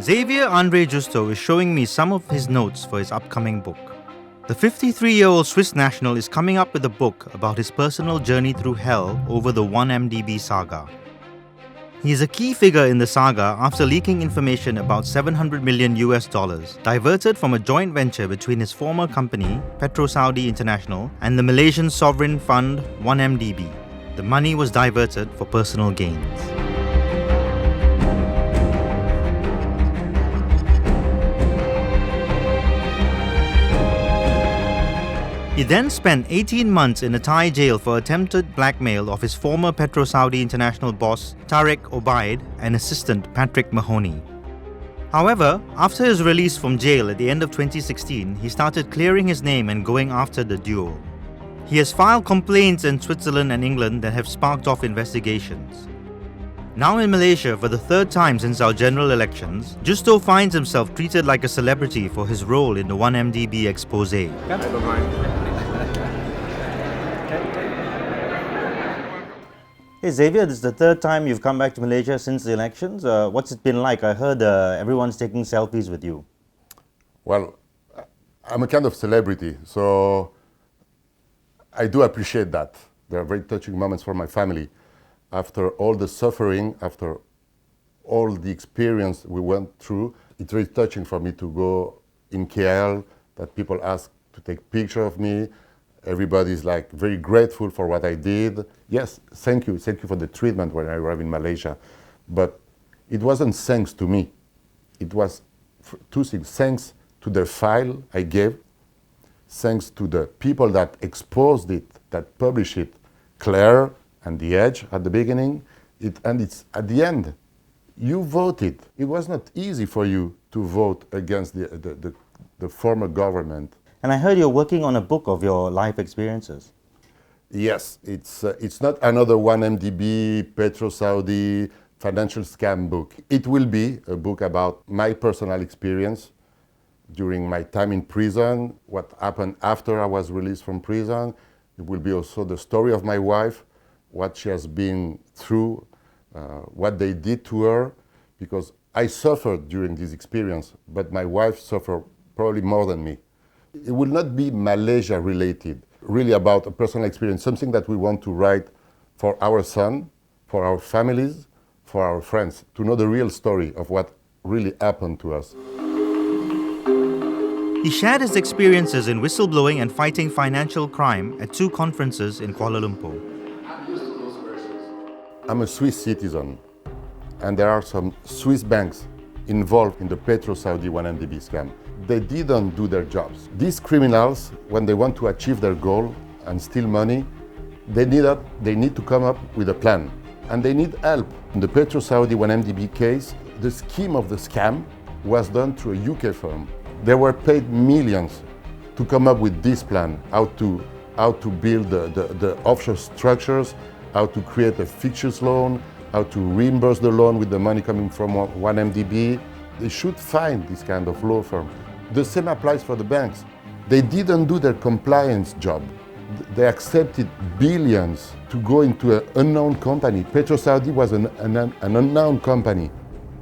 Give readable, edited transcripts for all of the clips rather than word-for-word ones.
Xavier Andre Justo is showing me some of his notes for his upcoming book. The 53-year-old Swiss national is coming up with a book about his personal journey through hell over the 1MDB saga. He is a key figure in the saga after leaking information about $700 million diverted from a joint venture between his former company, PetroSaudi International, and the Malaysian sovereign fund 1MDB. The money was diverted for personal gains. He then spent 18 months in a Thai jail for attempted blackmail of his former PetroSaudi International boss Tarek Obaid and assistant Patrick Mahoney. However, after his release from jail at the end of 2016, he started clearing his name and going after the duo. He has filed complaints in Switzerland and England that have sparked off investigations. Now in Malaysia for the third time since our general elections, Justo finds himself treated like a celebrity for his role in the 1MDB expose. I don't mind. Hey Xavier, this is the third time you've come back to Malaysia since the elections. What's it been like? I heard everyone's taking selfies with you. Well, I'm a kind of celebrity, so I do appreciate that. There are very touching moments for my family. After all the suffering, after all the experience we went through, it's very touching for me to go in KL, that people ask to take picture of me. Everybody's like very grateful for what I did. Yes, thank you for the treatment when I arrived in Malaysia. But it wasn't thanks to me. It was two things. Thanks to the file I gave, thanks to the people that exposed it, that published it, Claire and The Edge at the beginning, and it's at the end. You voted. It was not easy for you to vote against the former government. And I heard you're working on a book of your life experiences. Yes, it's not another 1MDB, PetroSaudi financial scam book. It will be a book about my personal experience during my time in prison, what happened after I was released from prison. It will be also the story of my wife, what she has been through, what they did to her, because I suffered during this experience, but my wife suffered probably more than me. It will not be Malaysia related, really about a personal experience, something that we want to write for our son, for our families, for our friends, to know the real story of what really happened to us. He shared his experiences in whistleblowing and fighting financial crime at 2 conferences in Kuala Lumpur. I'm a Swiss citizen, and there are some Swiss banks involved in the PetroSaudi 1MDB scam. They didn't do their jobs. These criminals, when they want to achieve their goal and steal money, they need to come up with a plan, and they need help. In the PetroSaudi 1MDB case, the scheme of the scam was done through a UK firm. They were paid millions to come up with this plan, how to build the offshore structures, how to create a fictitious loan, how to reimburse the loan with the money coming from 1MDB. They should find this kind of law firm. The same applies for the banks. They didn't do their compliance job. They accepted billions to go into an unknown company. PetroSaudi was an unknown company.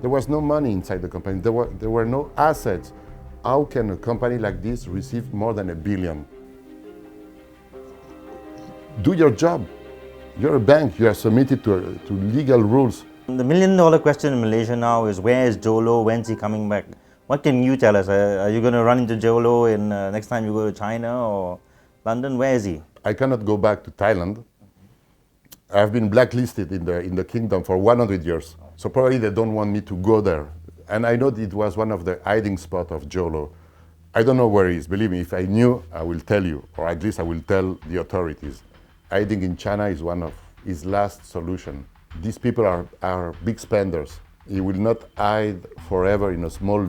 There was no money inside the company. There were no assets. How can a company like this receive more than $1 billion? Do your job. You're a bank. You are submitted to legal rules. The million-dollar question in Malaysia now is, where is Jolo? When's he coming back? What can you tell us? Are you going to run into Jolo in next time you go to China or London? Where is he? I cannot go back to Thailand. I've been blacklisted in the kingdom for 100 years. So probably they don't want me to go there. And I know that it was one of the hiding spots of Jolo. I don't know where he is. Believe me, if I knew, I will tell you, or at least I will tell the authorities. Hiding in China is one of his last solution. These people are big spenders. He will not hide forever in a small,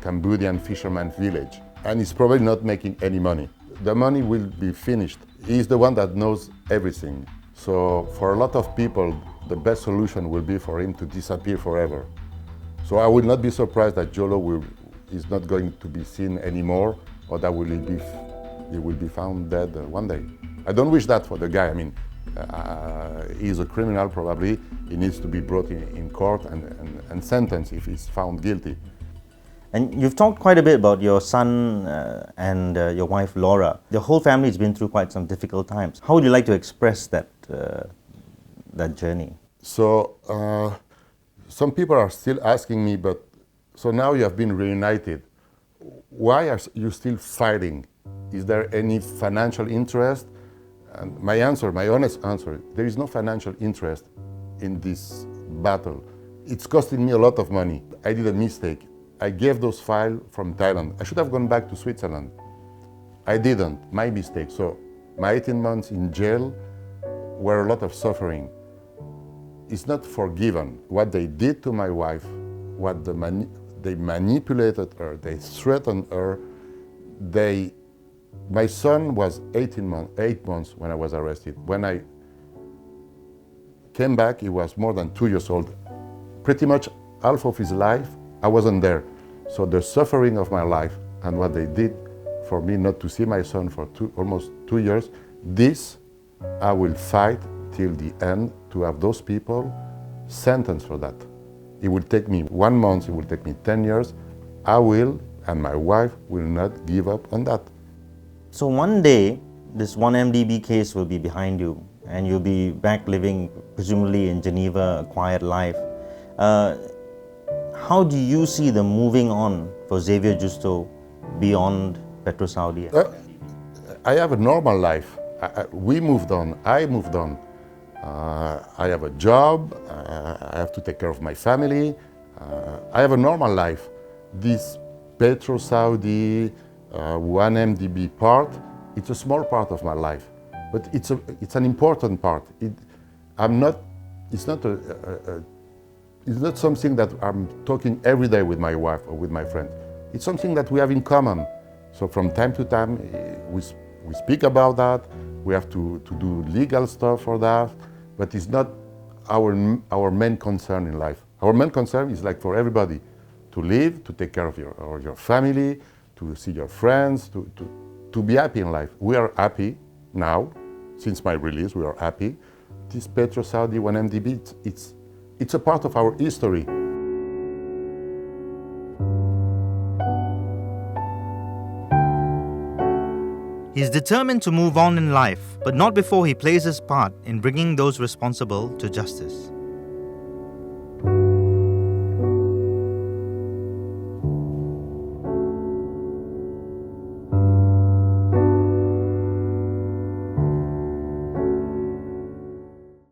Cambodian fisherman village. And he's probably not making any money. The money will be finished. He's the one that knows everything. So for a lot of people, the best solution will be for him to disappear forever. So I will not be surprised that Jolo is not going to be seen anymore, or that he will be found dead one day. I don't wish that for the guy. I mean, He's a criminal probably. He needs to be brought in court and sentenced if he's found guilty. And you've talked quite a bit about your son and your wife Laura. The whole family has been through quite some difficult times. How would you like to express that journey? So some people are still asking me, but so now you have been reunited. Why are you still fighting? Is there any financial interest? And my honest answer, there is no financial interest in this battle. It's costing me a lot of money. I did a mistake. I gave those files from Thailand. I should have gone back to Switzerland. I didn't, my mistake. So my 18 months in jail were a lot of suffering. It's not forgiven. What they did to my wife, what they manipulated her, they threatened her. My son was 8 months when I was arrested. When I came back, he was more than 2 years old. Pretty much half of his life, I wasn't there. So the suffering of my life and what they did for me not to see my son for almost 2 years, this I will fight till the end to have those people sentenced for that. It will take me 1 month, it will take me 10 years. I will, and my wife will not give up on that. So one day, this 1MDB case will be behind you and you'll be back living, presumably in Geneva, a quiet life. How do you see the moving on for Xavier Justo beyond PetroSaudi? I have a normal life. We moved on, I moved on. I have a job, I have to take care of my family. I have a normal life. This PetroSaudi 1MDB part, it's a small part of my life, but it's an important part. It's not something that I'm talking every day with my wife or with my friend. It's something that we have in common. So from time to time, we speak about that. We have to do legal stuff for that, but it's not our main concern in life. Our main concern is like for everybody, to live, to take care of your family, to see your friends, to be happy in life. We are happy now, since my release, we are happy. This PetroSaudi 1MDB, it's a part of our history. He's determined to move on in life, but not before he plays his part in bringing those responsible to justice.